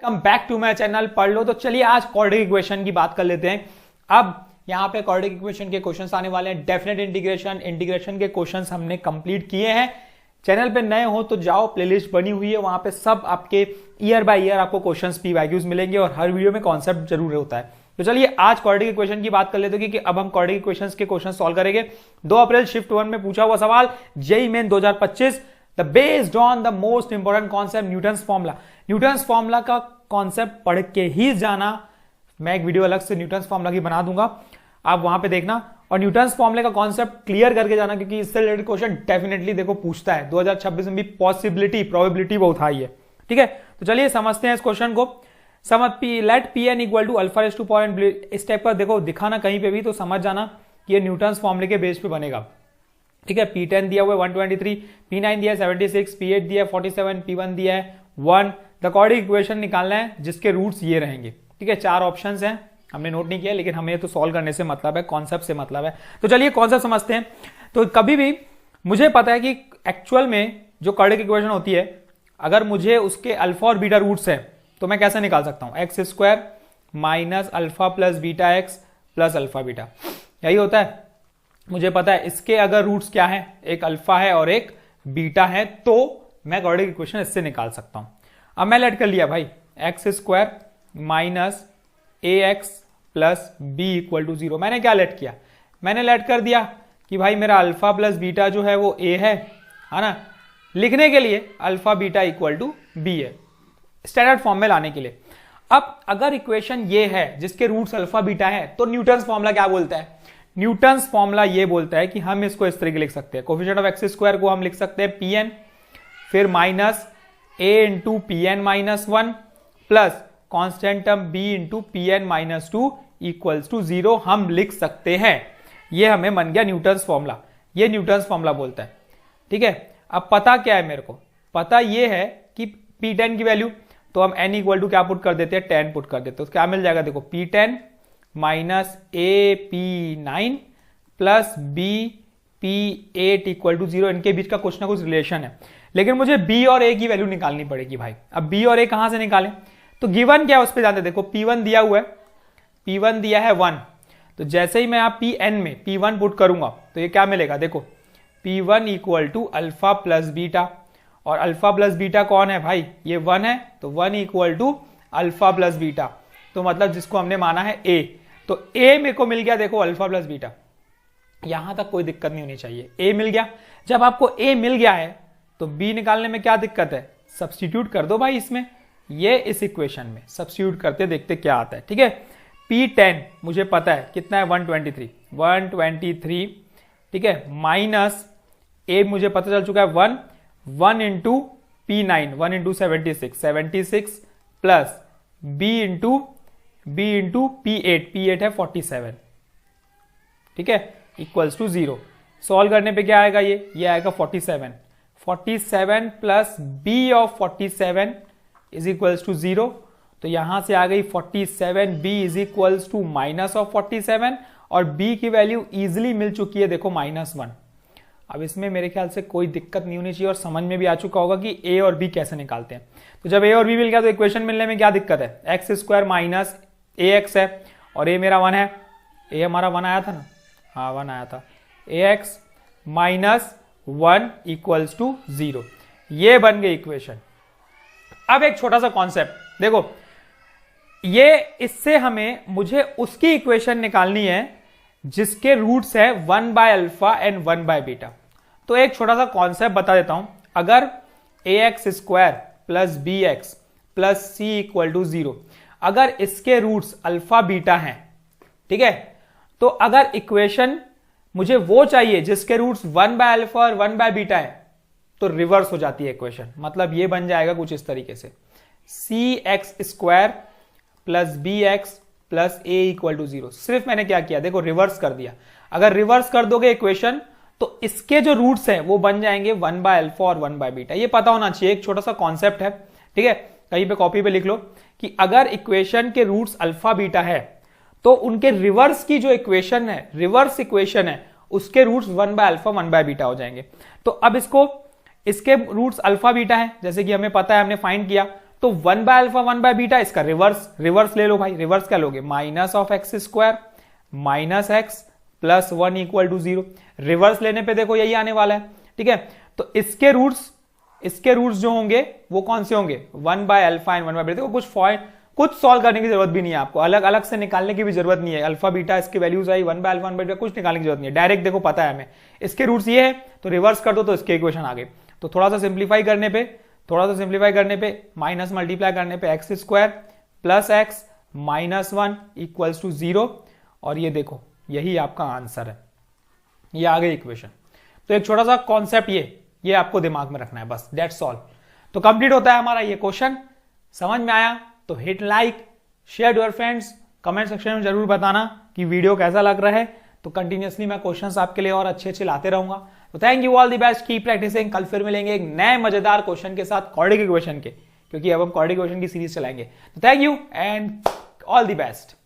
Come back to my channel पढ़ लो। तो चलिए आज क्वाड्रेटिक इक्वेशन की बात कर लेते हैं। अब यहाँ पे क्वाड्रेटिक इक्वेशन के क्वेश्चंस आने वाले हैं। डेफिनेट इंटीग्रेशन के क्वेश्चंस हमने कंप्लीट किए हैं। चैनल पे नए हो तो जाओ, प्लेलिस्ट बनी हुई है, वहां पे सब आपके ईयर बाय ईयर आपको क्वेश्चंस पी वैल्यूज मिलेंगे और हर वीडियो में कॉन्सेप्ट जरूर होता है। तो चलिए आज क्वाड्रेटिक इक्वेशन की बात कर लेते हैं, क्योंकि अब हम क्वाड्रेटिक इक्वेशंस के क्वेश्चन सॉल्व करेंगे। 2 अप्रैल शिफ्ट 1 में पूछा हुआ सवाल, JEE main 2025, the based on the most important concept Newton's formula. Newton's formula का कॉन्सेप्ट पढ़ के ही जाना। मैं एक वीडियो अलग से न्यूटन्स फॉर्मूला की बना दूंगा, आप वहां पे देखना और न्यूटन्स फॉर्मूले का कॉन्सेप्ट क्लियर करके जाना, क्योंकि इससे रिलेटेड क्वेश्चन डेफिनेटली देखो पूछता है। 2026 में भी प्रोबेबिलिटी बहुत हाई है। ठीक है, तो चलिए समझते हैं इस क्वेश्चन को। समझ let P n equal to alpha raise to point, इस टाइप का देखो दिखाना कहीं पे भी, तो समझ जाना कि ये न्यूटन्स फॉर्मूले के बेस पे बनेगा। ठीक है, P10 दिया हुआ है 123, P9 दिया है 76, P8 दिया है 47, P1 दिया है 1। द क्वाड्रेटिक इक्वेशन निकालना है जिसके रूट्स ये रहेंगे। ठीक है, 4 ऑप्शंस हैं, हमने नोट नहीं किया, लेकिन हमें तो सॉल्व करने से मतलब है, कॉन्सेप्ट से मतलब है। तो चलिए कॉन्सेप्ट समझते हैं। तो कभी भी मुझे पता है कि एक्चुअल में जो क्वाड्रेटिक इक्वेशन होती है, अगर मुझे उसके अल्फा और बीटा रूट्स है तो मैं कैसे निकाल सकता हूं, x square minus alpha plus beta x plus alpha beta, यही होता है। मुझे पता है इसके अगर रूट्स क्या है, एक अल्फा है और एक बीटा है, तो मैं क्वाड्रेटिक इक्वेशन इससे निकाल सकता हूं। अब मैं लेट कर लिया भाई, x square minus a x plus b equal to 0। मैंने क्या लेट किया, मैंने लेट कर दिया कि भाई मेरा अल्फा प्लस बीटा जो है वो ए है ना। लिखने के लिए alpha beta equal to b है, स्टैंडर्ड फॉर्म में लाने के लिए। अब अगर इक्वेशन ये है जिसके रूट्स अल्फा बीटा है, तो न्यूटन्स फॉर्मूला क्या बोलता है? न्यूटन्स फॉर्मूला ये बोलता है कि हम इसको इस तरीके लिख सकते हैं, कोफिशिएंट ऑफ एक्स स्क्वायर को हम लिख सकते हैं पी एन, फिर minus a into P n minus 1 plus constant term b into P n minus 2 equals to 0 हम लिख सकते हैं। ये हमें बन गया न्यूटन्स फॉर्मूला, ये न्यूटन्स फॉर्मूला बोलता है। ठीक है, अब पता क्या है मेरे को, पता ये है कि P10 की वैल्यू, तो हम n इक्वल टू क्या पुट कर देते हैं, 10 पुट कर देते हैं। तो क्या मिल जाएगा, देखो P10 minus a P9 plus b P8 equal to 0। इनके बीच का कुछ ना कुछ रिलेशन है, लेकिन मुझे b और a की वैल्यू निकालनी पड़ेगी भाई। अब b और a कहां से निकालें, तो गिवन क्या है उस पर जानते। देखो P1 दिया हुआ है, P1 दिया है 1, तो जैसे ही मैं आप Pn में P1 पुट करूंगा तो ये क्या मिलेगा, देखो P1 equal to alpha plus beta, और अल्फा प्लस बीटा कौन है भाई, ये 1 है, तो 1 equal to alpha plus beta, तो मतलब जिसको हमने माना है a, तो a मेरे को मिल गया, देखो अल्फा प्लस बीटा, यहां तक कोई दिक्कत नहीं होनी चाहिए, a मिल गया। जब आपको a मिल गया है तो b निकालने में क्या दिक्कत है, सब्स्टिट्यूट कर दो भाई इसमें, ये इस इक्वेशन में सब्स्टिट्यूट करते देखते क्या आता है। ठीक है, P10 मुझे पता है कितना है, 123। ठीक है, माइनस ए मुझे पता चल चुका है 1 into P9, 1 into 76 plus b into P8 है 47। ठीक है, इक्वल्स टू 0। सॉल्व करने पे क्या आएगा, ये आएगा 47 plus b of 47 is equals to 0। तो यहां से आ गई 47b is equals to minus of 47, और b की वैल्यू इजिली मिल चुकी है, देखो -1। अब इसमें मेरे ख्याल से कोई दिक्कत नहीं होनी चाहिए और समझ में भी आ चुका होगा कि a और b कैसे निकालते हैं। तो जब a और b मिल गया तो इक्वेशन मिलने में क्या दिक्कत है, x square minus a x है और a मेरा 1 है, a हमारा 1 आया था ना, हाँ 1 आया था, ax माइनस 1 इक्वल्स टू 0। ये बन गई इक्वेशन। अब एक छोटा सा कॉन्सेप्ट देखो, ये इससे मुझे उसकी इक्वेशन निकालनी है जिसके रूट्स है 1 by alpha and 1 by beta. तो एक छोटा सा कॉन्सेप्ट बता देता हूं, अगर ax square plus b x plus c equal to 0, अगर इसके रूट्स अल्फा बीटा हैं, ठीक है, तो अगर इक्वेशन मुझे वो चाहिए जिसके रूट्स 1 बाय अल्फा और 1 बाय बीटा है, तो रिवर्स हो जाती है इक्वेशन। मतलब ये बन जाएगा कुछ इस तरीके से, c x square plus b x plus a equal to 0। सिर्फ मैंने क्या किया, देखो रिवर्स कर दिया। अगर रिवर्स कर दोगे इक्वेशन तो इसके जो रूट्स हैं वो बन जाएंगे 1 बाय अल्फा और 1 बाय बीटा। ये पता होना चाहिए, एक छोटा सा कॉन्सेप्ट है। ठीक है, कहीं पे कॉपी पे लिख लो कि अगर इक्वेशन के रूट्स अल्फा बीटा है तो उनके रिवर्स की जो इक्वेशन है, रिवर्स इक्वेशन है, उसके roots 1 by alpha 1 by beta हो जाएंगे। तो अब इसके रूट्स अल्फा बीटा है, जैसे कि हमें पता है, हमने फाइंड किया, तो 1 बाय अल्फा 1 बाय बीटा, इसका रिवर्स ले लो भाई। रिवर्स क्या लोगे, minus of x square minus x plus 1 equal to 0। Reverse लेने पे देखो यही आने वाला है, ठीक है। तो इसके रूट्स जो होंगे वो कौन से होंगे, 1 by alpha and 1 by beta. देखो कुछ सॉल्व करने की जरूरत भी नहीं है आपको, अलग अलग से निकालने की भी जरूरत नहीं है। अल्फा बीटा इसकी values I, 1 by alpha 1 by beta, कुछ निकालने की जरूरत नहीं है। डायरेक्ट देखो पता है हमें इसके रूट्स ये है, तो रिवर्स कर दो तो इसके इक्वेशन आ गए। तो थोड़ा सा सिंप्लीफाई करने पे माइनस मल्टीप्लाई करने पे x square plus x minus 1 equals to 0, और ये देखो यही आपका आंसर है, ये आ गई इक्वेशन। तो एक छोटा सा कॉन्सेप्ट ये आपको दिमाग में रखना है बस, दैट्स ऑल। तो कंप्लीट होता है हमारा ये क्वेश्चन। समझ में आया तो hit like, share to your friends, comment section में जरूर बताना कि वीडियो कैसा लग रहा है। तो कंटिन्यूअसली मैं क्वेश्चंस आपके लिए और अच्छे लाते रहूंगा। तो thank you, all the best, keep practising. कल फिर मिलेंगे एक नए मजेदार क्वेश्चन के साथ, क्वाड्रेटिक इक्वेशन के, क्योंकि अब हम क्वाड्रेटिक इक्वेशन की सीरीज चलाएंगे। तो thank you and all the best.